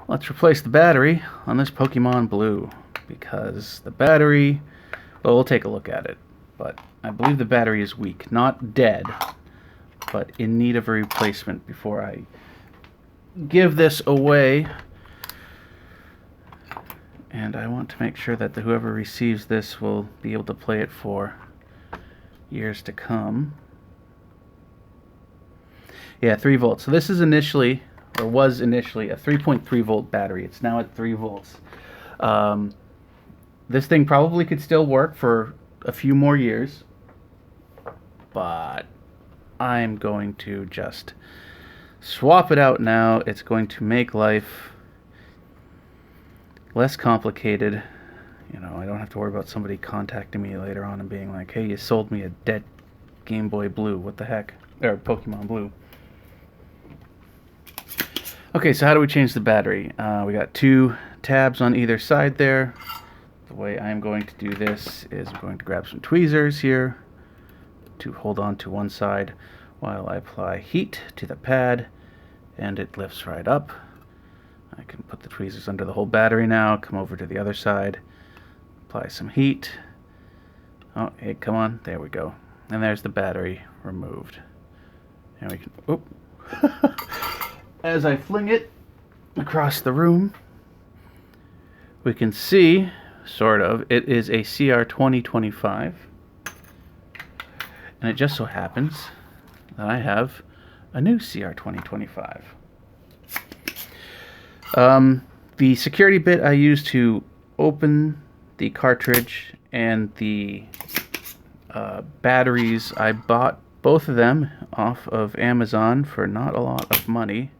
Let's replace the battery on this Pokemon Blue, because the battery, well, we'll take a look at it, but I believe the battery is weak. Not dead, but in need of a replacement before I give this away. And I want to make sure that whoever receives this will be able to play it for years to come. Yeah, 3 volts. So this is initially, or was initially, a 3.3 volt battery. It's now at 3 volts. This thing probably could still work for a few more years, but I'm going to just swap it out now. It's going to make life less complicated. You know, I don't have to worry about somebody contacting me later on and being like, hey, you sold me a dead Game Boy Blue. What the heck? Or Pokemon Blue. Okay, so how do we change the battery? We got 2 tabs on either side there. The way I'm going to do this is I'm going to grab some tweezers here to hold on to one side while I apply heat to the pad, and it lifts right up. I can put the tweezers under the whole battery now, come over to the other side, apply some heat. Oh, hey, come on, there we go. And there's the battery removed. And we can, oop. As I fling it across the room, we can see, sort of, it is a CR2025. And it just so happens that I have a new CR2025. The security bit I use to open the cartridge and the batteries, I bought both of them off of Amazon for not a lot of money.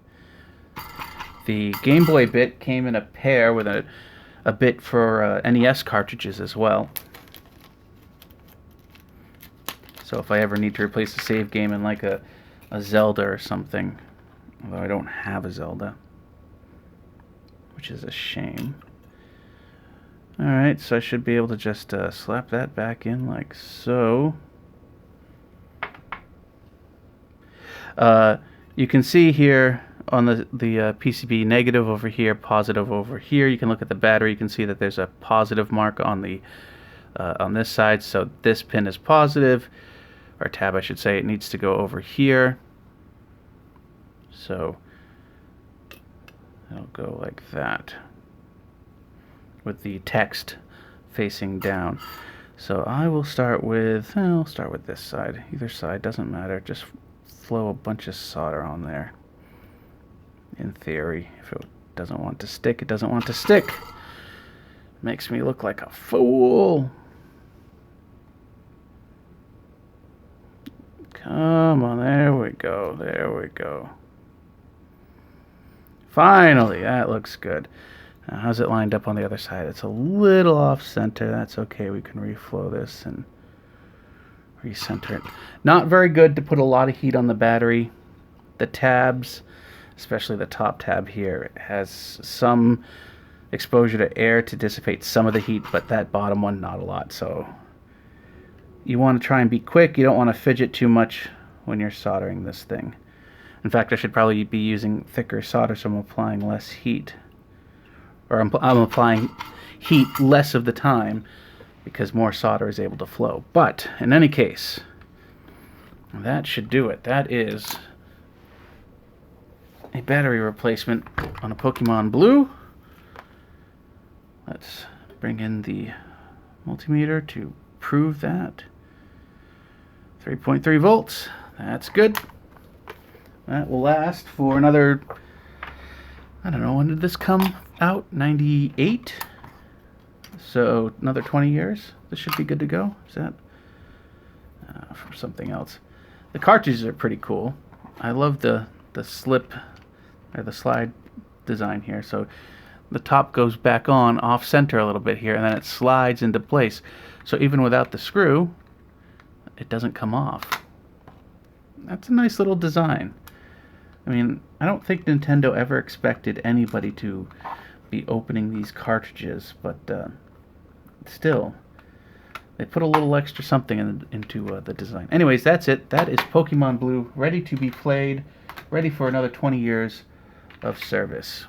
The Game Boy bit came in a pair with a bit for NES cartridges as well. So if I ever need to replace a save game in like a Zelda or something, although I don't have a Zelda, which is a shame. Alright, so I should be able to just slap that back in like so. You can see here on the PCB, negative over here, positive over here. You can look at the battery. You can see that there's a positive mark on the on this side. So this pin is positive, or tab I should say. It needs to go over here. So it'll go like that with the text facing down. So I will start with, I'll start with this side. Either side, doesn't matter. Just flow a bunch of solder on there. In theory, if it doesn't want to stick, it doesn't want to stick. Makes me look like a fool. Come on, there we go, there we go. Finally, that looks good. Now, how's it lined up on the other side? It's a little off center. That's okay. We can reflow this and recenter it. Not very good to put a lot of heat on the battery. The tabs, especially the top tab here, it has some exposure to air to dissipate some of the heat, but that bottom one, not a lot. So you want to try and be quick. You don't want to fidget too much when you're soldering this thing. In fact, I should probably be using thicker solder, so I'm applying less heat. Or I'm applying heat less of the time because more solder is able to flow. But in any case, that should do it. That is a battery replacement on a Pokemon Blue. Let's bring in the multimeter to prove that. 3.3 volts. That's good. That will last for another, I don't know, when did this come out? 98? So another 20 years. This should be good to go. Is that for something else? The cartridges are pretty cool. I love the slip or the slide design here. So the top goes back on off center a little bit here, and then it slides into place. So even without the screw, it doesn't come off. That's a nice little design. I mean, I don't think Nintendo ever expected anybody to be opening these cartridges, but still, they put a little extra something into the design. Anyways, that's it. That is Pokemon Blue, ready to be played, ready for another 20 years of service.